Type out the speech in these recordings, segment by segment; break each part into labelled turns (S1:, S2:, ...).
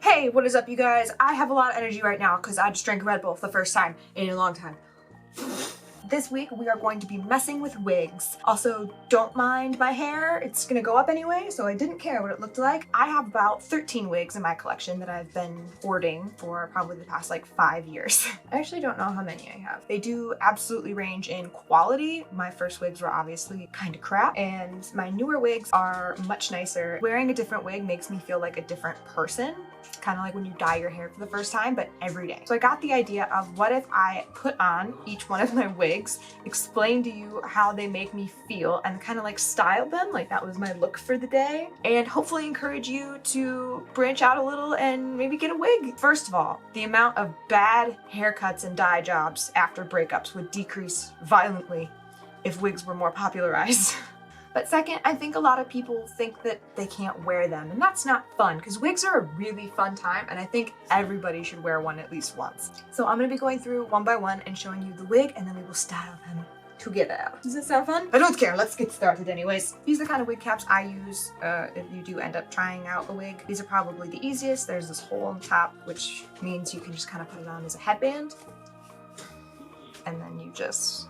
S1: Hey, what is up, you guys? I have a lot of energy right now because I just drank Red Bull for the first time in a long time. This week we are going to be messing with wigs. Also, don't mind my hair. It's gonna go up anyway, so I didn't care what it looked like. I have about 13 wigs in my collection that I've been hoarding for probably the past like 5 years. I actually don't know how many I have. They do absolutely range in quality. My first wigs were obviously kind of crap, and my newer wigs are much nicer. Wearing a different wig makes me feel like a different person. Kind of like when you dye your hair for the first time, but every day. So I got the idea of what if I put on each one of my wigs, explain to you how they make me feel, and kind of like style them, like that was my look for the day, and hopefully encourage you to branch out a little and maybe get a wig. First of all, the amount of bad haircuts and dye jobs after breakups would decrease violently if wigs were more popularized. But second, I think a lot of people think that they can't wear them, and that's not fun because wigs are a really fun time, and I think everybody should wear one at least once. So I'm gonna be going through one by one and showing you the wig, and then we will style them together. Does it sound fun? I don't care, let's get started anyways. These are the kind of wig caps I use if you do end up trying out a wig. These are probably the easiest. There's this hole on top, which means you can just kind of put it on as a headband, and then you just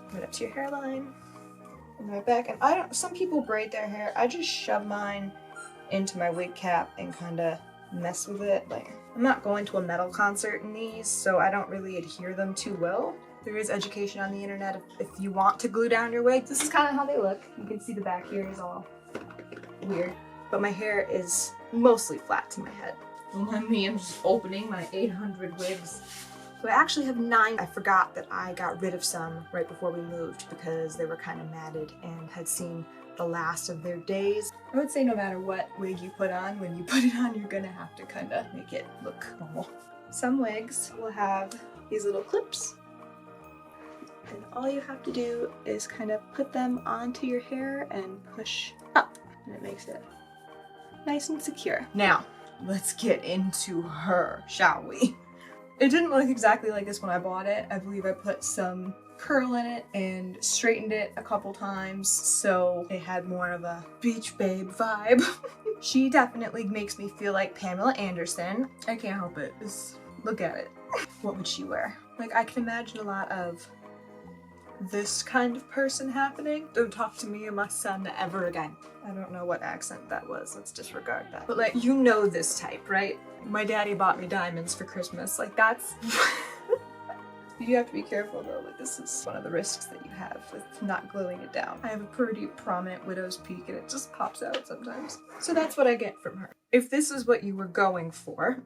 S1: put it up to your hairline. And my back, and some people braid their hair. I just shove mine into my wig cap and kind of mess with it. Like, I'm not going to a metal concert in these, so I don't really adhere them too well. There is education on the internet if you want to glue down your wig. This is kind of how they look. You can see the back here is all weird, but my hair is mostly flat to my head. Don't mind me, I'm just opening my 800 wigs. So I actually have 9. I forgot that I got rid of some right before we moved because they were kind of matted and had seen the last of their days. I would say no matter what wig you put on, when you put it on, you're gonna have to kind of make it look normal. Some wigs will have these little clips, and all you have to do is kind of put them onto your hair and push up, and it makes it nice and secure. Now, let's get into her, shall we? It didn't look exactly like this when I bought it. I believe I put some curl in it and straightened it a couple times so it had more of a beach babe vibe. She definitely makes me feel like Pamela Anderson. I can't help it. Just look at it. What would she wear? Like, I can imagine a lot of this kind of person happening. Don't talk to me and my son ever again. I don't know what accent that was. Let's disregard that. But like, you know this type, right? My daddy bought me diamonds for Christmas. Like, that's... You have to be careful though. Like, this is one of the risks that you have with not gluing it down. I have a pretty prominent widow's peak and it just pops out sometimes. So that's what I get from her. If this is what you were going for,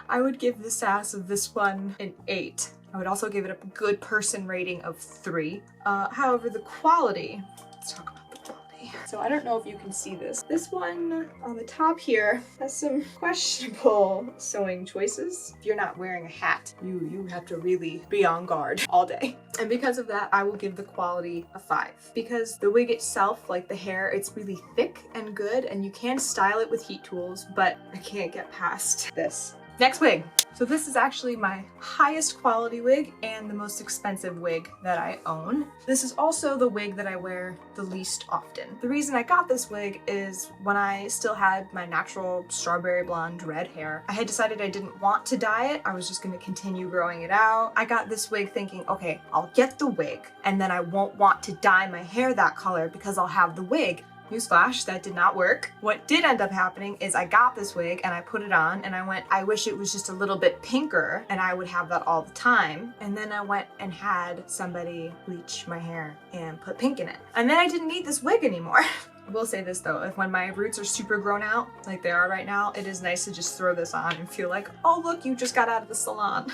S1: I would give the sass of this one an 8. I would also give it a good person rating of 3. However, the quality, let's talk about the quality. So I don't know if you can see this. This one on the top here has some questionable sewing choices. If you're not wearing a hat, you have to really be on guard all day. And because of that, I will give the quality a 5. Because the wig itself, like the hair, it's really thick and good, and you can style it with heat tools, but I can't get past this. Next wig. So this is actually my highest quality wig and the most expensive wig that I own. This is also the wig that I wear the least often. The reason I got this wig is when I still had my natural strawberry blonde red hair, I had decided I didn't want to dye it. I was just going to continue growing it out. I got this wig thinking, okay, I'll get the wig and then I won't want to dye my hair that color because I'll have the wig. Newsflash, that did not work. What did end up happening is I got this wig and I put it on and I went, I wish it was just a little bit pinker and I would have that all the time. And then I went and had somebody bleach my hair and put pink in it. And then I didn't need this wig anymore. I will say this though, if when my roots are super grown out, like they are right now, it is nice to just throw this on and feel like, oh look, you just got out of the salon.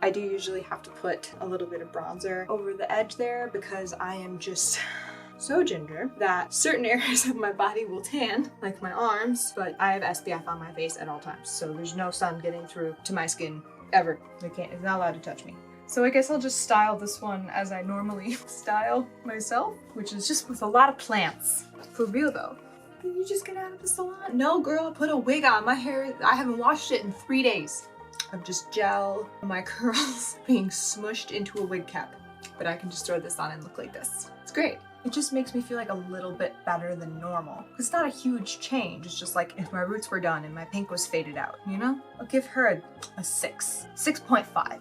S1: I do usually have to put a little bit of bronzer over the edge there because I am just so ginger that certain areas of my body will tan, like my arms, but I have SPF on my face at all times, so there's no sun getting through to my skin ever. It's not allowed to touch me. So I guess I'll just style this one as I normally style myself, which is just with a lot of plants. For real though. Did you just get out of the salon? No girl, put a wig on. My hair, I haven't washed it in 3 days. Of just gel, my curls being smushed into a wig cap. But I can just throw this on and look like this. It's great. it just makes me feel like a little bit better than normal. It's not a huge change. It's just like if my roots were done and my pink was faded out, you know? I'll give her a 6. 6.5.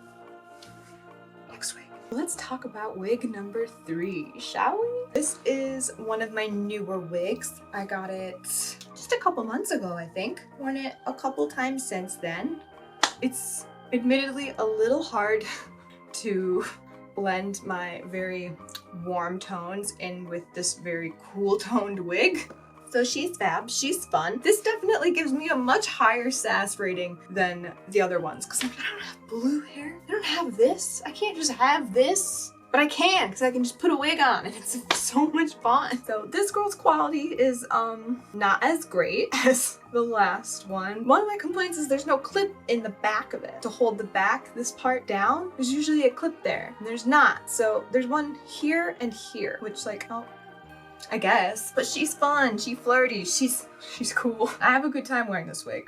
S1: Next wig. Let's talk about wig number 3, shall we? This is one of my newer wigs. I got it just a couple months ago, I think. Worn it a couple times since then. It's admittedly a little hard to blend my very warm tones in with this very cool toned wig. So she's fab, she's fun. This definitely gives me a much higher sass rating than the other ones because I don't have blue hair. I don't have this. I can't just have this. But I can because I can just put a wig on and it's so much fun. So this girl's quality is not as great as the last one. One of my complaints is there's no clip in the back of it to hold the back, this part down. There's usually a clip there and there's not. So there's one here and here, which like, oh, I guess. But she's fun, she's flirty, she's cool. I have a good time wearing this wig.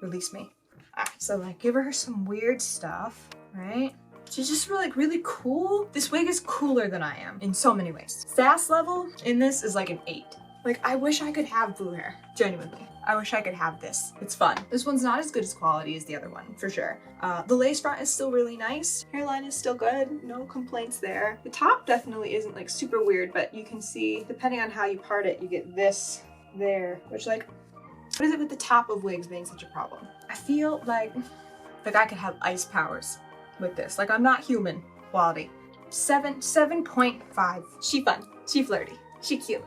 S1: Release me. Alright, so like give her some weird stuff, right? She's just really cool. This wig is cooler than I am in so many ways. Sass level in this is like an 8. Like I wish I could have blue hair, genuinely. I wish I could have this. It's fun. This one's not as good as quality as the other one, for sure. The lace front is still really nice. Hairline is still good, no complaints there. The top definitely isn't like super weird, but you can see, depending on how you part it, you get this there, which like, what is it with the top of wigs being such a problem? I feel like I could have ice powers with this. Like I'm not human quality. 7.5. She fun, she flirty, she cute.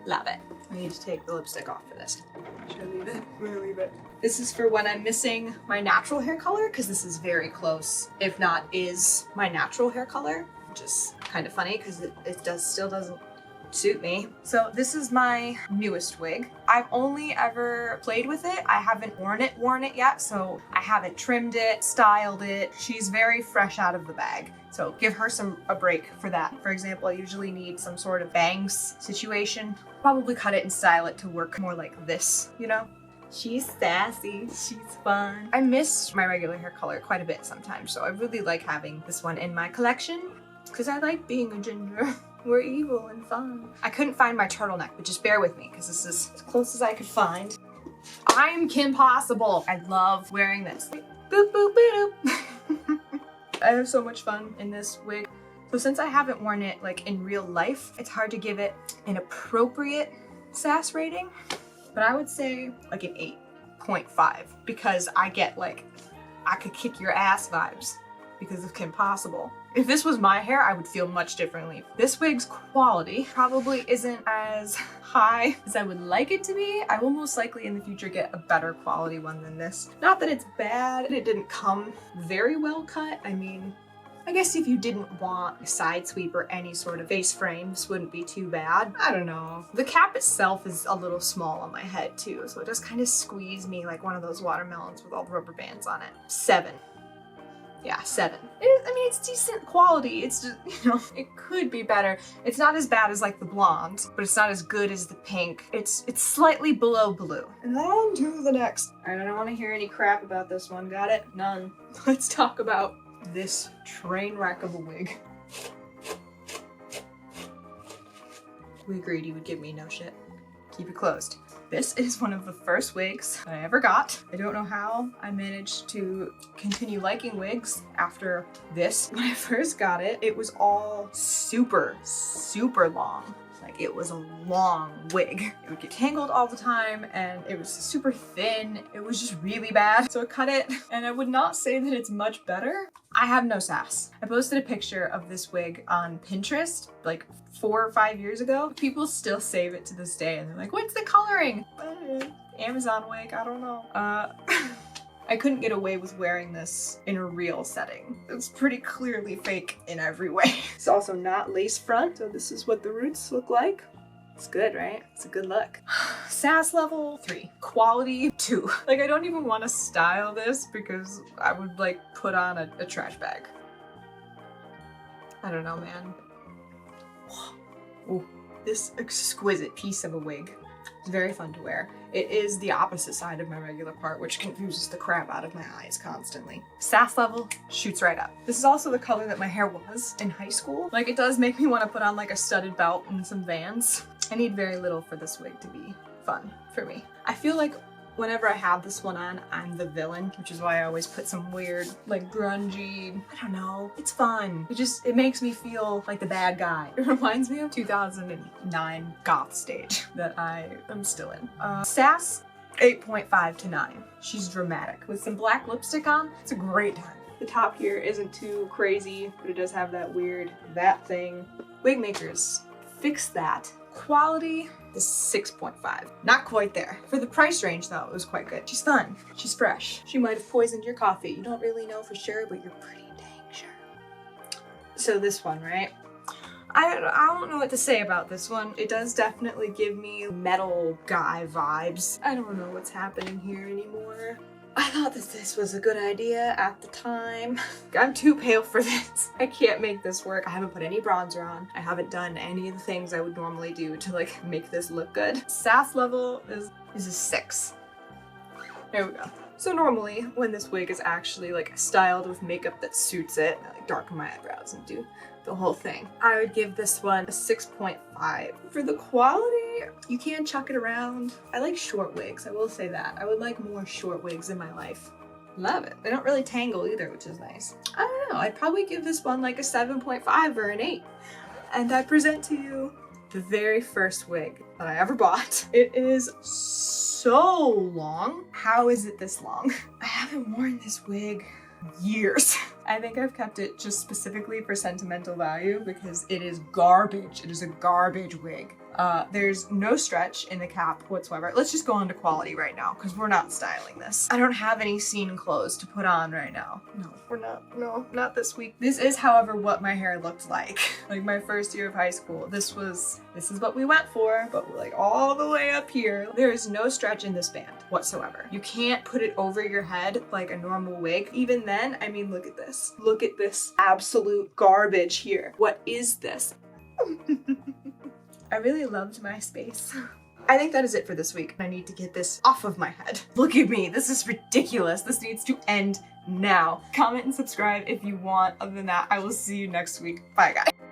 S1: Love it. I need to take the lipstick off for this. Should I leave it? I'm gonna leave it. This is for when I'm missing my natural hair color because this is very close, if not is my natural hair color, which is kind of funny because it still doesn't suit me. So this is my newest wig. I've only ever played with it. I haven't worn it yet, so I haven't trimmed it, styled it. She's very fresh out of the bag. So give her a break for that. For example, I usually need some sort of bangs situation. Probably cut it and style it to work more like this, you know? She's sassy, she's fun. I miss my regular hair color quite a bit sometimes, so I really like having this one in my collection because I like being a ginger. We're evil and fun. I couldn't find my turtleneck, but just bear with me because this is as close as I could find. I'm Kim Possible. I love wearing this. Boop, boop, boop, boop. I have so much fun in this wig. So since I haven't worn it like in real life, it's hard to give it an appropriate sass rating, but I would say like an 8.5 because I get like, I could kick your ass vibes because of Kim Possible. If this was my hair, I would feel much differently. This wig's quality probably isn't as high as I would like it to be. I will most likely in the future get a better quality one than this. Not that it's bad, it didn't come very well cut. I mean, I guess if you didn't want a side sweep or any sort of face frame, this wouldn't be too bad. I don't know. The cap itself is a little small on my head too, so it does kind of squeeze me like one of those watermelons with all the rubber bands on it. 7. Yeah, 7. I mean, it's decent quality. It's just, you know, it could be better. It's not as bad as like the blonde, but it's not as good as the pink. It's slightly below blue. And on to the next. I don't want to hear any crap about this one. Got it? None. Let's talk about this train wreck of a wig. We agreed you would give me no shit. Keep it closed. This is one of the first wigs that I ever got. I don't know how I managed to continue liking wigs after this. When I first got it, it was all super long. Like it was a long wig. It would get tangled all the time and it was super thin. It was just really bad. So I cut it and I would not say that it's much better. I have no sass. I posted a picture of this wig on Pinterest like 4 or 5 years ago. People still save it to this day and they're like, what's the coloring? Amazon wig, I don't know. I couldn't get away with wearing this in a real setting. It's pretty clearly fake in every way. It's also not lace front, so this is what the roots look like. It's good, right? It's a good look. Sass level 3. Quality 2. Like I don't even want to style this because I would like put on a trash bag. I don't know, man. Ooh, this exquisite piece of a wig. It's very fun to wear. It is the opposite side of my regular part, which confuses the crap out of my eyes constantly. Sass level shoots right up. This is also the color that my hair was in high school. Like, it does make me want to put on like a studded belt and some Vans. I need very little for this wig to be fun for me. I feel like whenever I have this one on, I'm the villain, which is why I always put some weird, like grungy, I don't know, it's fun. It makes me feel like the bad guy. It reminds me of 2009 goth stage that I am still in. Sass, 8.5 to 9. She's dramatic. With some black lipstick on, it's a great time. The top here isn't too crazy, but it does have that weird, that thing. Wig makers, fix that. Quality is 6.5. Not quite there. For the price range though, it was quite good. She's fun. She's fresh. She might have poisoned your coffee. You don't really know for sure, but you're pretty dang sure. So this one, right? I don't know what to say about this one. It does definitely give me metal guy vibes. I don't know what's happening here anymore. I thought that this was a good idea at the time. I'm too pale for this. I can't make this work. I haven't put any bronzer on. I haven't done any of the things I would normally do to like make this look good. Sass level is a 6. There we go. So normally when this wig is actually like styled with makeup that suits it, I like darken my eyebrows and do the whole thing, I would give this one a 6.5. For the quality, you can chuck it around. I like short wigs, I will say that. I would like more short wigs in my life. Love it. They don't really tangle either, which is nice. I don't know, I'd probably give this one like a 7.5 or an 8. And I present to you the very first wig that I ever bought. It is so long. How is it this long? I haven't worn this wig in years. I think I've kept it just specifically for sentimental value because it is garbage. It is a garbage wig. There's no stretch in the cap whatsoever. Let's just go on to quality right now because we're not styling this. I don't have any scene clothes to put on right now. No, we're not. No, not this week. This is, however, what my hair looked like. Like my first year of high school. This is what we went for, but like all the way up here. There is no stretch in this band whatsoever. You can't put it over your head like a normal wig. Even then, I mean, look at this. Look at this absolute garbage here. What is this? I really loved my space. I think that is it for this week. I need to get this off of my head. Look at me, this is ridiculous. This needs to end now. Comment and subscribe if you want. Other than that, I will see you next week. Bye guys.